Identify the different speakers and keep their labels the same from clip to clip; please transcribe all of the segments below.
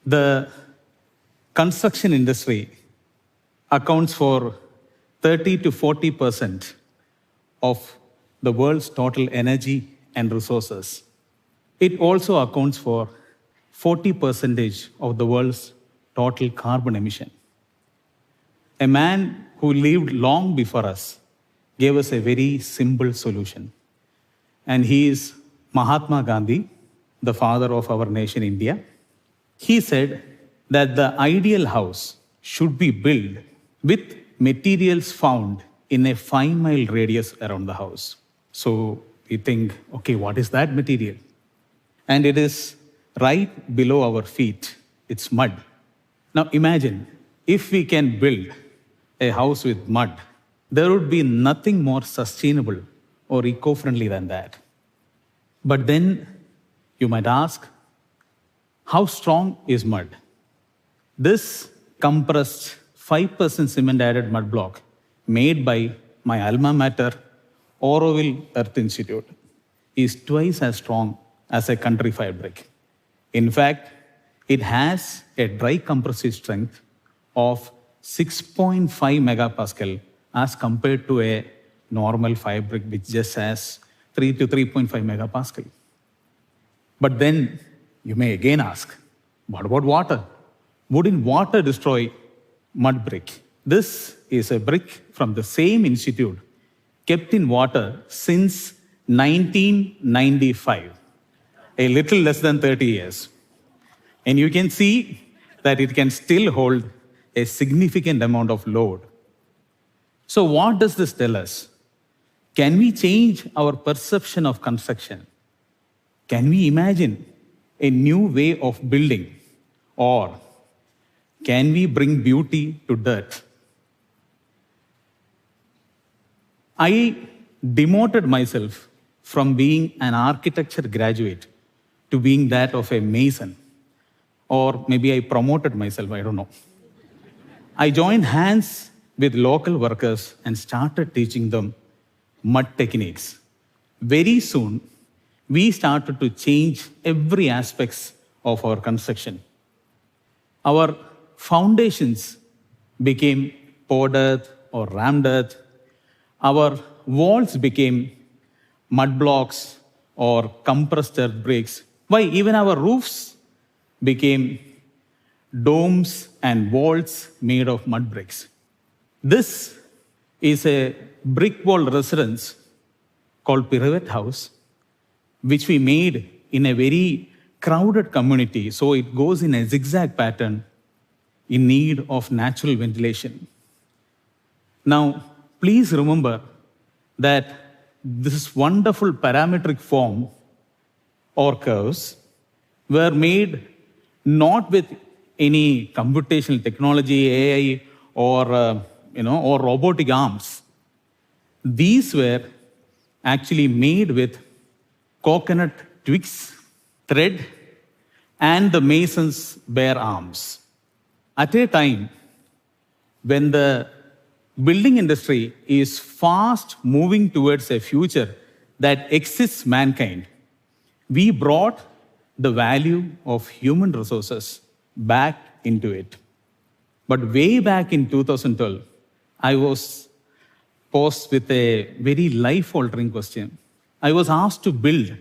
Speaker 1: The construction industry accounts for 30 to 40% of the world's total energy and resources. It also accounts for 40% of the world's total carbon emission. A man who lived long before us gave us a very simple solution. And he is Mahatma Gandhi, the father of our nation, India. He said that the ideal house should be built with materials found in a 5-mile radius around the house. So we think, okay, what is that material? And it is right below our feet. It's mud. Now imagine if we can build a house with mud, there would be nothing more sustainable or eco-friendly than that. But then you might ask, how strong is mud? This compressed 5% cement added mud block made by my alma mater, Auroville Earth Institute, is twice as strong as a country fire brick. In fact, it has a dry compressive strength of 6.5 megapascal as compared to a normal fire brick which just has 3 to 3.5 megapascal. But then you may again ask, what about water? Wouldn't water destroy mud brick? This is a brick from the same institute kept in water since 1995, a little less than 30 years. And you can see that it can still hold a significant amount of load. So what does this tell us? Can we change our perception of construction? Can we imagine a new way of building? Or can we bring beauty to dirt? I demoted myself from being an architecture graduate to being that of a mason. Or maybe I promoted myself, I don't know. I joined hands with local workers and started teaching them mud techniques. Very soon, we started to change every aspect of our construction. Our foundations became poured earth or rammed earth. Our walls became mud blocks or compressed earth bricks. Why, even our roofs became domes and walls made of mud bricks. This is a brick wall residence called Pirouette House, which we made in a very crowded community. So it goes in a zigzag pattern in need of natural ventilation. Now, please remember that this wonderful parametric form or curves were made not with any computational technology, AI, or robotic arms. These were actually made with coconut twigs, thread, and the mason's bare arms. At a time when the building industry is fast moving towards a future that exists mankind, we brought the value of human resources back into it. But way back in 2012, I was posed with a very life-altering question. I was asked to build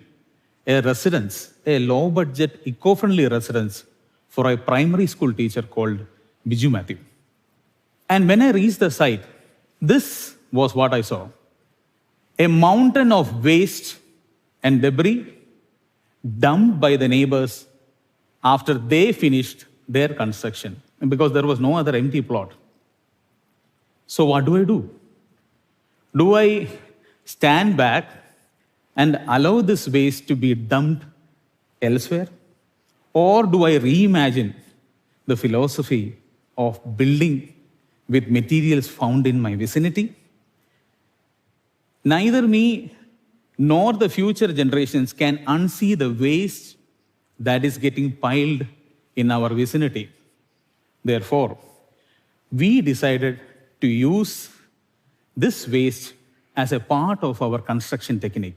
Speaker 1: a residence, a low-budget, eco-friendly residence for a primary school teacher called Biju Matthew. And when I reached the site, this was what I saw. A mountain of waste and debris dumped by the neighbors after they finished their construction, because there was no other empty plot. So what do? Do I stand back and allow this waste to be dumped elsewhere? Or do I reimagine the philosophy of building with materials found in my vicinity? Neither me nor the future generations can unsee the waste that is getting piled in our vicinity. Therefore, we decided to use this waste as a part of our construction technique.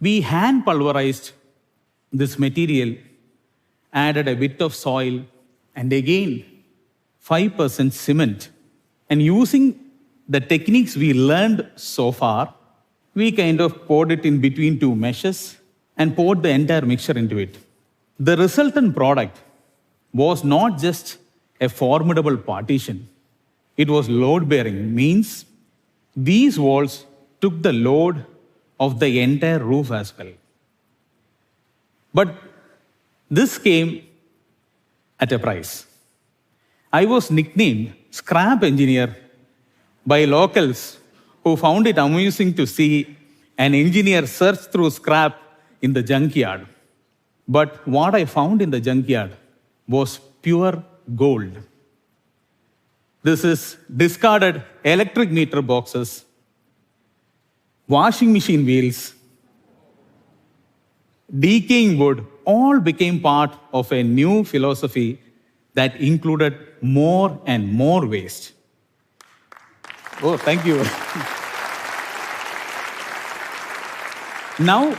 Speaker 1: We hand pulverized this material, added a bit of soil and again 5% cement. And using the techniques we learned so far, we kind of poured it in between two meshes and poured the entire mixture into it. The resultant product was not just a formidable partition, it was load bearing, means these walls took the load of the entire roof as well. But this came at a price. I was nicknamed scrap engineer by locals who found it amusing to see an engineer search through scrap in the junkyard. But what I found in the junkyard was pure gold. This is discarded electric meter boxes, washing machine wheels, decaying wood, all became part of a new philosophy that included more and more waste. Oh, thank you. Now,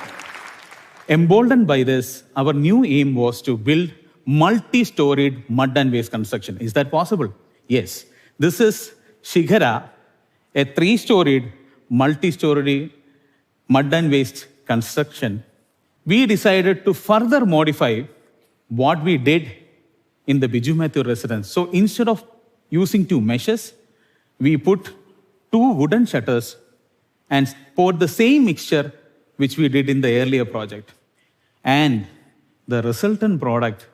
Speaker 1: emboldened by this, our new aim was to build multi-storied mud and waste construction. Is that possible? Yes. This is Shikhara, a 3-storied, multi-storied mud and waste construction. We decided to further modify what we did in the Biju Mathur residence. So instead of using 2 meshes, we put 2 wooden shutters and poured the same mixture which we did in the earlier project. And the resultant product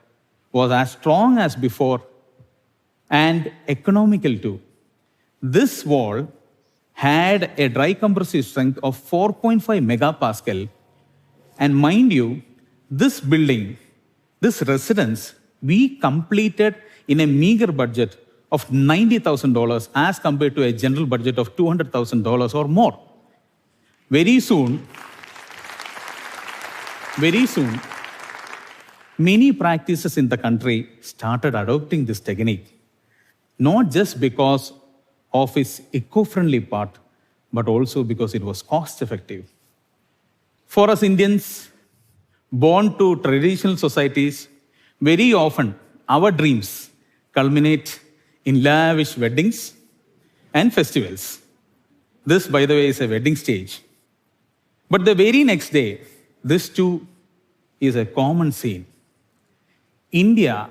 Speaker 1: was as strong as before and economical too. This wall had a dry compressive strength of 4.5 megapascal. And mind you, this building, this residence, we completed in a meager budget of $90,000 as compared to a general budget of $200,000 or more. Very soon, many practices in the country started adopting this technique, not just because of its eco-friendly part, but also because it was cost-effective. For us Indians, born to traditional societies, very often our dreams culminate in lavish weddings and festivals. This, by the way, is a wedding stage. But the very next day, this too is a common scene. India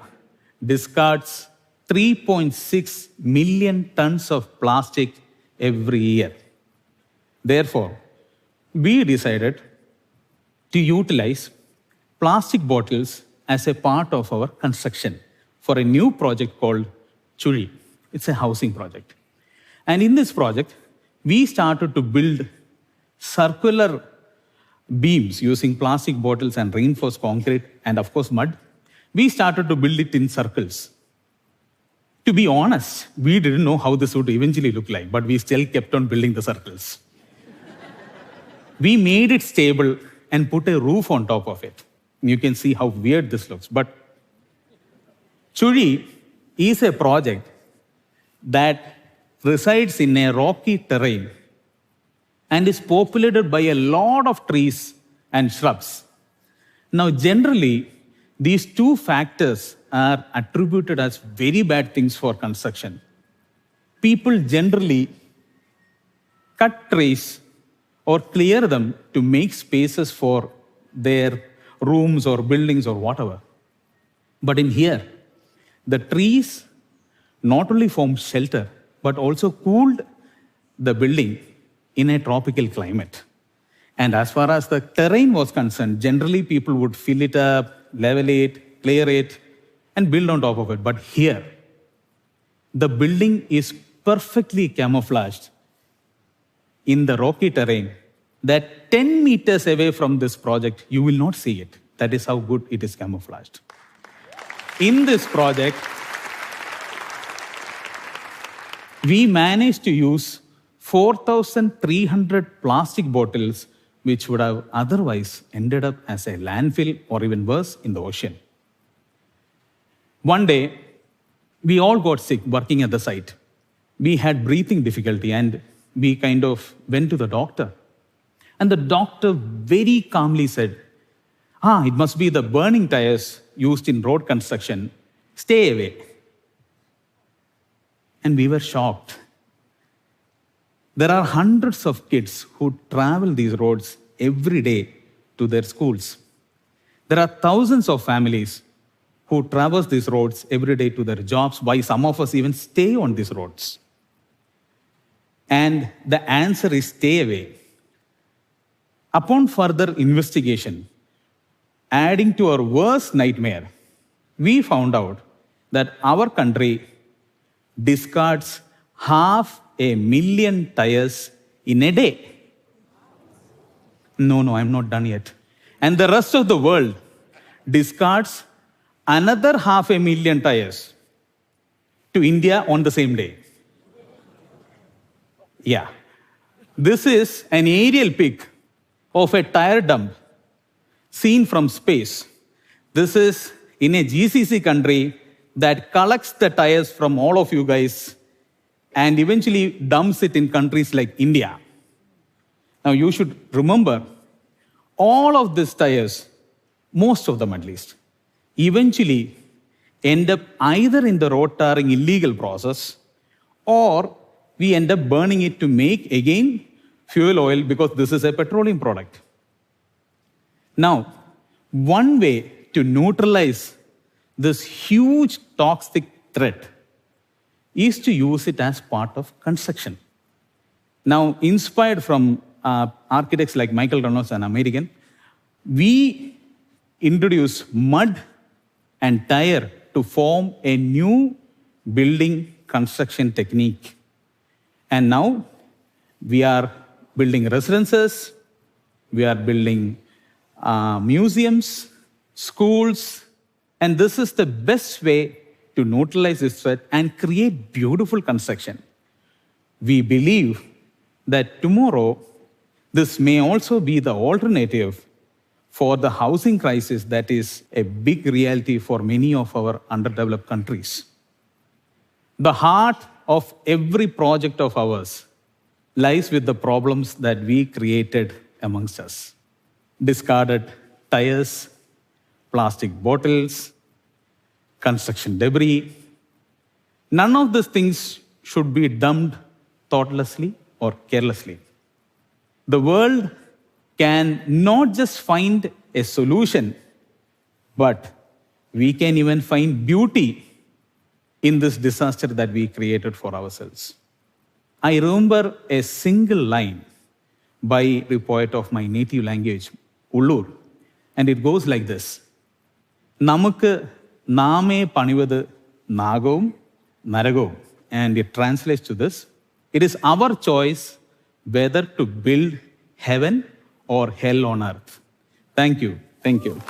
Speaker 1: discards 3.6 million tons of plastic every year. Therefore, we decided to utilize plastic bottles as a part of our construction for a new project called Churi. It's a housing project. And in this project, we started to build circular beams using plastic bottles and reinforced concrete and, of course, mud. We started to build it in circles. To be honest, we didn't know how this would eventually look like, but we still kept on building the circles. We made it stable and put a roof on top of it. You can see how weird this looks. But Churi is a project that resides in a rocky terrain and is populated by a lot of trees and shrubs. Now, generally, these 2 factors are attributed as very bad things for construction. People generally cut trees or clear them to make spaces for their rooms or buildings or whatever. But in here, the trees not only formed shelter, but also cooled the building in a tropical climate. And as far as the terrain was concerned, generally people would fill it up, level it, clear it, and build on top of it. But here, the building is perfectly camouflaged in the rocky terrain that 10 meters away from this project, you will not see it. That is how good it is camouflaged. In this project, we managed to use 4,300 plastic bottles, which would have otherwise ended up as a landfill or even worse in the ocean. One day, we all got sick working at the site. We had breathing difficulty and we kind of went to the doctor. And the doctor very calmly said, it must be the burning tires used in road construction. Stay away. And we were shocked. There are hundreds of kids who travel these roads every day to their schools. There are thousands of families who traverse these roads every day to their jobs, why some of us even stay on these roads. And the answer is stay away. Upon further investigation, adding to our worst nightmare, we found out that our country discards 500,000 tires in a day. No, I'm not done yet. And the rest of the world discards another 500,000 tires to India on the same day. Yeah. This is an aerial pic of a tire dump seen from space. This is in a GCC country that collects the tires from all of you guys and eventually dumps it in countries like India. Now you should remember, all of these tires, most of them at least, eventually end up either in the road tarring illegal process, or we end up burning it to make, again, fuel oil, because this is a petroleum product. Now, one way to neutralize this huge toxic threat is to use it as part of construction. Now, inspired from architects like Michael Reynolds, an American, we introduce mud and tire to form a new building construction technique. And now we are building residences, we are building museums, schools, and this is the best way to neutralize this threat and create beautiful construction. We believe that tomorrow, this may also be the alternative for the housing crisis that is a big reality for many of our underdeveloped countries. The heart of every project of ours lies with the problems that we created amongst us. Discarded tires, plastic bottles, construction debris. None of these things should be dumped thoughtlessly or carelessly. The world can not just find a solution, but we can even find beauty in this disaster that we created for ourselves. I remember a single line by a poet of my native language, Ullur, and it goes like this: Namukku Name Panivadu Nagom Naragom. And it translates to this: it is our choice whether to build heaven or hell on earth. Thank you. Thank you.